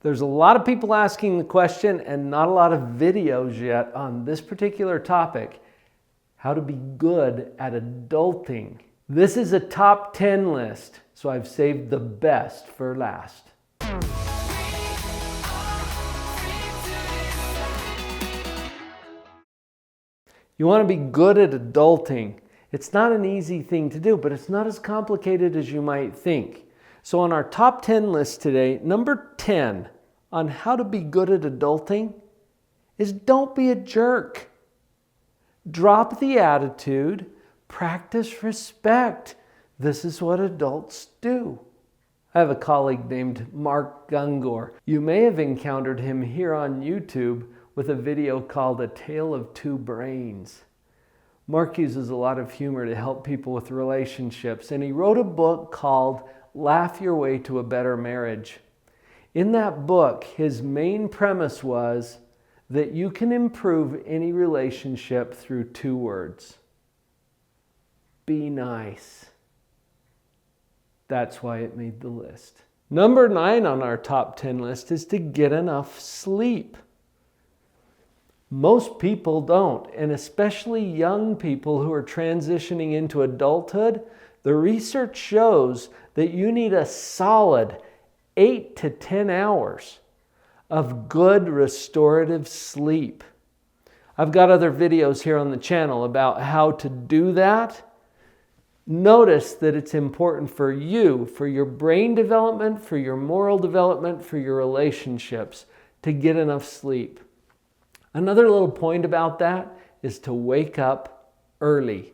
There's a lot of people asking the question and not a lot of videos yet on this particular topic, how to be good at adulting. This is a top 10 list, so I've saved the best for last. You want to be good at adulting. It's not an easy thing to do, but it's not as complicated as you might think. So on our top 10 list today, number 10 on how to be good at adulting is don't be a jerk. Drop the attitude, practice respect. This is what adults do. I have a colleague named Mark Gungor. You may have encountered him here on YouTube with a video called A Tale of Two Brains. Mark uses a lot of humor to help people with relationships, and he wrote a book called Laugh Your Way to a Better Marriage. In that book, his main premise was that you can improve any relationship through two words. Be nice. That's why it made the list. Number 9 on our top 10 list is to get enough sleep. Most people don't, and especially young people who are transitioning into adulthood, the research shows that you need a solid 8 to 10 hours of good restorative sleep. I've got other videos here on the channel about how to do that. Notice that it's important for you, for your brain development, for your moral development, for your relationships, to get enough sleep. Another little point about that is to wake up early.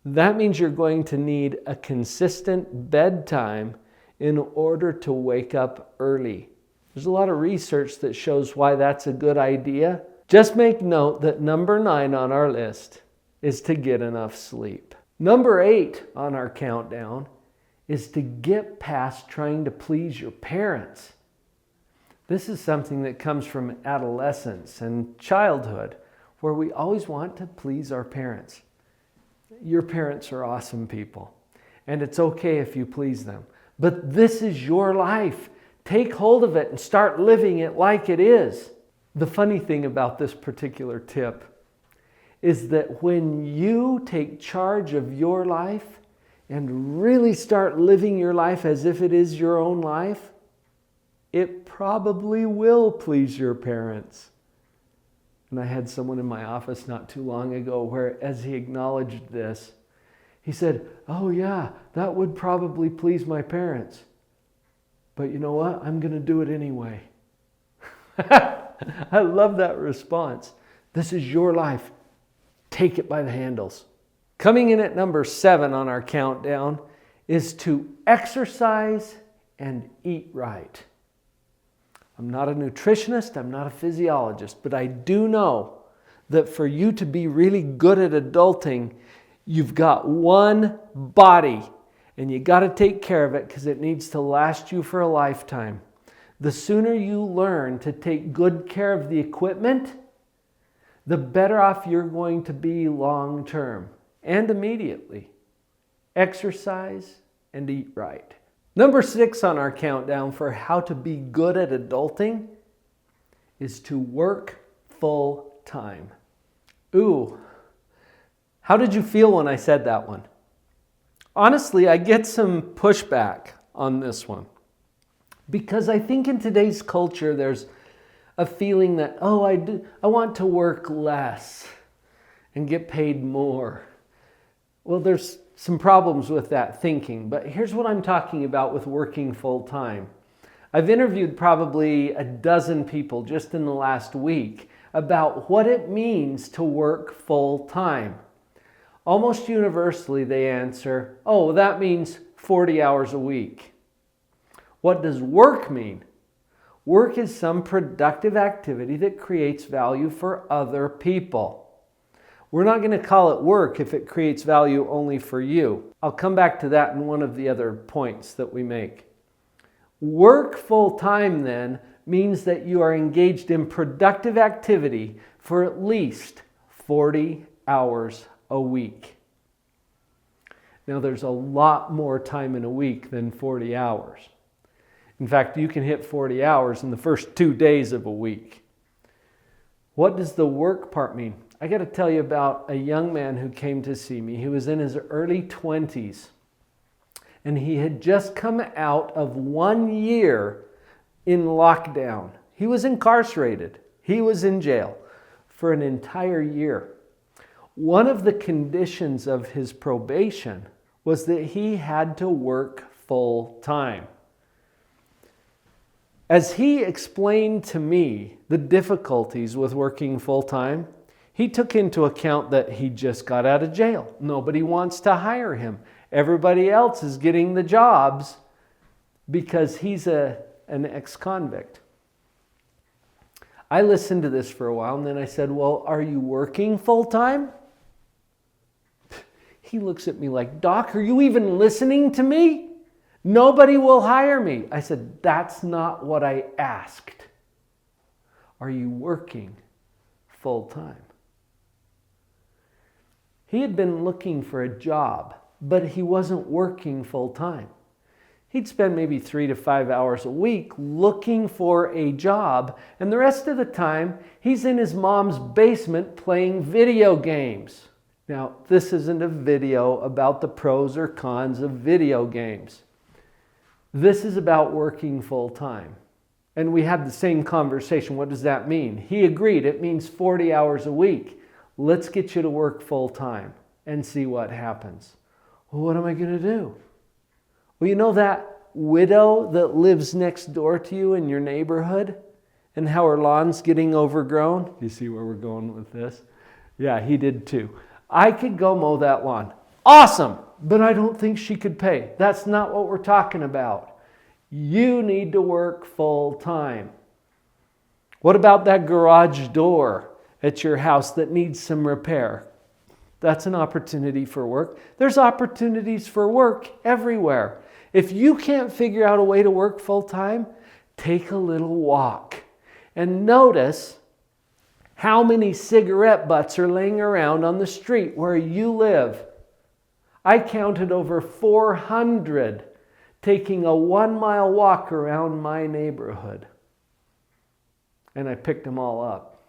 That means you're going to need a consistent bedtime in order to wake up early. There's a lot of research that shows why that's a good idea. Just make note that number 9 on our list is to get enough sleep. Number 8 on our countdown is to get past trying to please your parents. This is something that comes from adolescence and childhood, where we always want to please our parents. Your parents are awesome people, and it's okay if you please them. But this is your life. Take hold of it and start living it like it is. The funny thing about this particular tip is that when you take charge of your life and really start living your life as if it is your own life, it probably will please your parents. And I had someone in my office not too long ago where, as he acknowledged this, he said, "Oh yeah, that would probably please my parents. But you know what? I'm going to do it anyway." I love that response. This is your life. Take it by the handles. Coming in at number 7 on our countdown is to exercise and eat right. I'm not a nutritionist, I'm not a physiologist, but I do know that for you to be really good at adulting, you've got one body and you got to take care of it because it needs to last you for a lifetime. The sooner you learn to take good care of the equipment, the better off you're going to be long term and immediately. Exercise and eat right. Number 6 on our countdown for how to be good at adulting is to work full time. Ooh, how did you feel when I said that one? Honestly, I get some pushback on this one because I think in today's culture there's a feeling that, I want to work less and get paid more. Well, there's some problems with that thinking, but here's what I'm talking about with working full time. I've interviewed probably a dozen people just in the last week about what it means to work full time. Almost universally they answer, that means 40 hours a week. What does work mean? Work is some productive activity that creates value for other people. We're not going to call it work if it creates value only for you. I'll come back to that in one of the other points that we make. Work full time then means that you are engaged in productive activity for at least 40 hours a week. Now there's a lot more time in a week than 40 hours. In fact, you can hit 40 hours in the first 2 days of a week. What does the work part mean? I got to tell you about a young man who came to see me. He was in his early 20s, and he had just come out of 1 year in lockdown. He was incarcerated. He was in jail for an entire year. One of the conditions of his probation was that he had to work full time. As he explained to me the difficulties with working full time, he took into account that he just got out of jail. Nobody wants to hire him. Everybody else is getting the jobs because he's an ex-convict. I listened to this for a while and then I said, well, are you working full time? He looks at me like, Doc, are you even listening to me? Nobody will hire me. I said, that's not what I asked. Are you working full time? He had been looking for a job, but he wasn't working full time. He'd spend maybe 3 to 5 hours a week looking for a job, and the rest of the time, he's in his mom's basement playing video games. Now, this isn't a video about the pros or cons of video games. This is about working full time. And we had the same conversation. What does that mean? He agreed. It means 40 hours a week. Let's get you to work full time and see what happens. Well, what am I going to do? Well, you know that widow that lives next door to you in your neighborhood and how her lawn's getting overgrown? Do you see where we're going with this? Yeah, he did too. I could go mow that lawn. Awesome, but I don't think she could pay. That's not what we're talking about. You need to work full time. What about that garage door at your house that needs some repair? That's an opportunity for work. There's opportunities for work everywhere. If you can't figure out a way to work full time, take a little walk and notice how many cigarette butts are laying around on the street where you live. I counted over 400 taking a 1 mile walk around my neighborhood. And I picked them all up.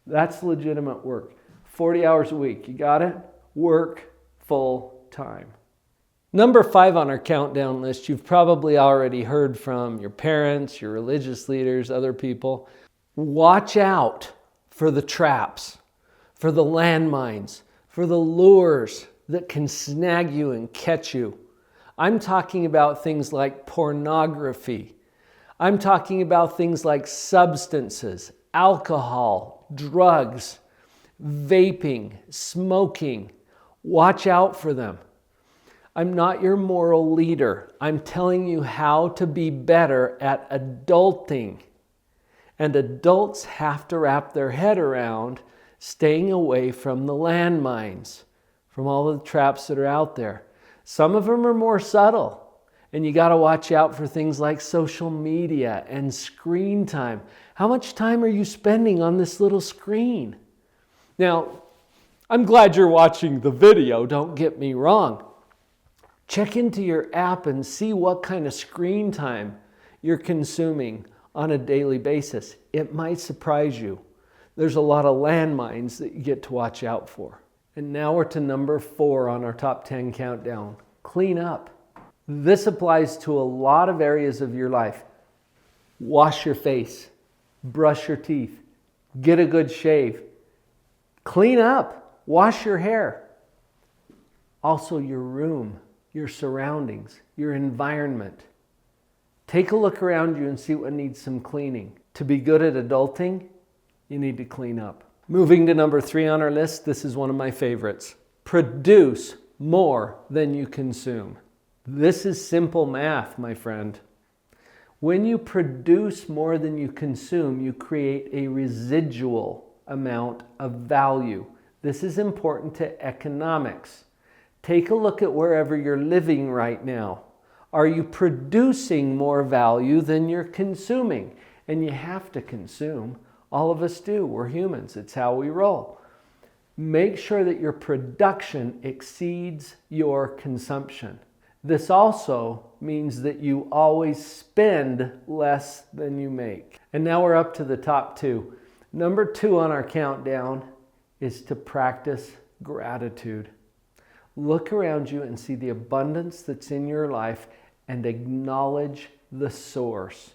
That's legitimate work. 40 hours a week. You got it? Work full time. Number 5 on our countdown list, you've probably already heard from your parents, your religious leaders, other people. Watch out for the traps, for the landmines, for the lures that can snag you and catch you. I'm talking about things like pornography. I'm talking about things like substances, alcohol, drugs, vaping, smoking. Watch out for them. I'm not your moral leader. I'm telling you how to be better at adulting. And adults have to wrap their head around staying away from the landmines, from all the traps that are out there. Some of them are more subtle, and you got to watch out for things like social media and screen time. How much time are you spending on this little screen? Now, I'm glad you're watching the video, don't get me wrong. Check into your app and see what kind of screen time you're consuming on a daily basis. It might surprise you. There's a lot of landmines that you get to watch out for. And now we're to number 4 on our top 10 countdown. Clean up. This applies to a lot of areas of your life. Wash your face. Brush your teeth. Get a good shave. Clean up. Wash your hair. Also your room, your surroundings, your environment. Take a look around you and see what needs some cleaning. To be good at adulting, you need to clean up. Moving to number 3 on our list, this is one of my favorites. Produce more than you consume. This is simple math, my friend. When you produce more than you consume, you create a residual amount of value. This is important to economics. Take a look at wherever you're living right now. Are you producing more value than you're consuming? And you have to consume. All of us do. We're humans. It's how we roll. Make sure that your production exceeds your consumption. This also means that you always spend less than you make. And now we're up to the top two. Number 2 on our countdown is to practice gratitude. Look around you and see the abundance that's in your life and acknowledge the source.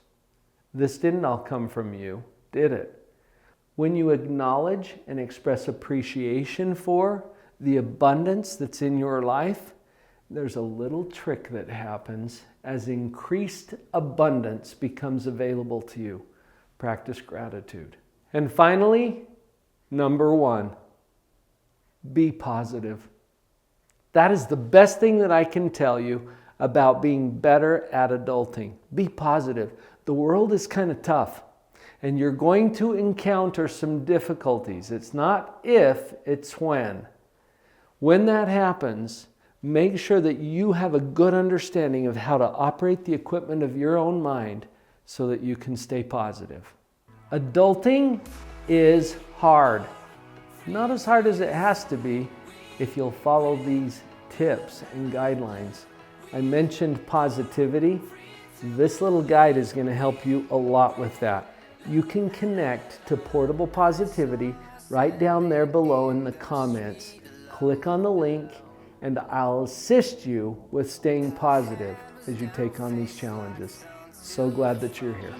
This didn't all come from you, did it? When you acknowledge and express appreciation for the abundance that's in your life, there's a little trick that happens as increased abundance becomes available to you. Practice gratitude. And finally, number 1, be positive. That is the best thing that I can tell you about being better at adulting. Be positive. The world is kind of tough, and you're going to encounter some difficulties. It's not if, it's when. When that happens, make sure that you have a good understanding of how to operate the equipment of your own mind so that you can stay positive. Adulting is hard. Not as hard as it has to be if you'll follow these tips and guidelines. I mentioned positivity. This little guide is going to help you a lot with that. You can connect to Portable Positivity right down there below in the comments. Click on the link and I'll assist you with staying positive as you take on these challenges. So glad that you're here.